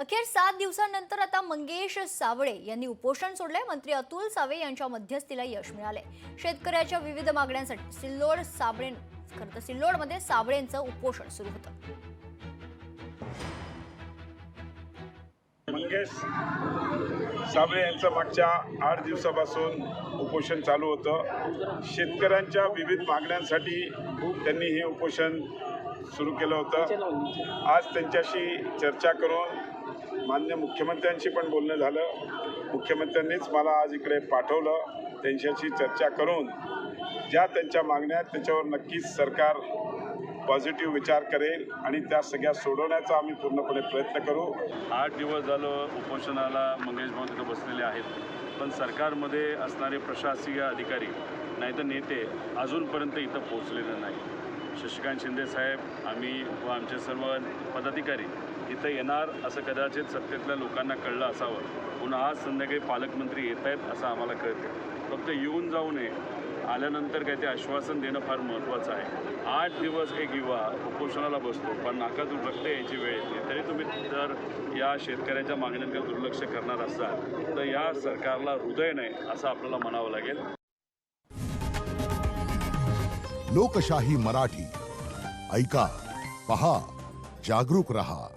अखेर 7 दिवसांनंतर आता मंगेश साबळे यांनी उपोषण सोडले। मंत्री अतुल सावे यांच्या मध्यस्थीला यश मिळाले। शेतकऱ्याच्या विविध मागण्यांसाठी सिल्लोडमध्ये साबळेंचं उपोषण सुरू होतं। मंगेश साबळे यांचं मागच्या 8 दिवसापासून उपोषण चालू होतं। शेतकऱ्यांच्या विविध मागण्यांसाठी त्यांनी हे उपोषण सुरू केलं होतं। आज त्यांच्याशी चर्चा करून माननीय मुख्यमंत्र्यांशी पण बोलणं झालं। मुख्यमंत्र्यांनीच मला आज इकडे पाठवलं। त्यांच्याशी चर्चा करून ज्या त्यांच्या मागण्या आहेत त्याच्यावर नक्कीच सरकार पॉझिटिव्ह विचार करेल आणि त्या सगळ्या सोडवण्याचा आम्ही पूर्णपणे प्रयत्न करू। 8 दिवस झालं उपोषणाला मंगेश भाऊ तिथं बसलेले आहेत, पण सरकारमध्ये असणारे प्रशासकीय अधिकारी नाही तर नेते अजूनपर्यंत इथं पोहोचलेले नाही। शशिकांत शिंदे साहेब, आम्ही व आमचे सर्व पदाधिकारी इथं येणार असं कदाचित सत्तेतल्या लोकांना कळलं असावं। पुन्हा आज संध्याकाळी पालकमंत्री येत आहेत असं आम्हाला कळते। फक्त येऊन जाऊ नये, आल्यानंतर काय ते आश्वासन देणं फार महत्त्वाचं आहे। 8 दिवस एक युवा उपोषणाला बसतो, पण नाकातून रक्त यायची वेळ येते, तरी तुम्ही जर या शेतकऱ्याच्या मागण्यांकडे दुर्लक्ष करणार असाल तर या सरकारला हृदय नाही असं आपल्याला म्हणावं लागेल। लोकशाही मराठी ऐका, पहा, जागरूक रहा।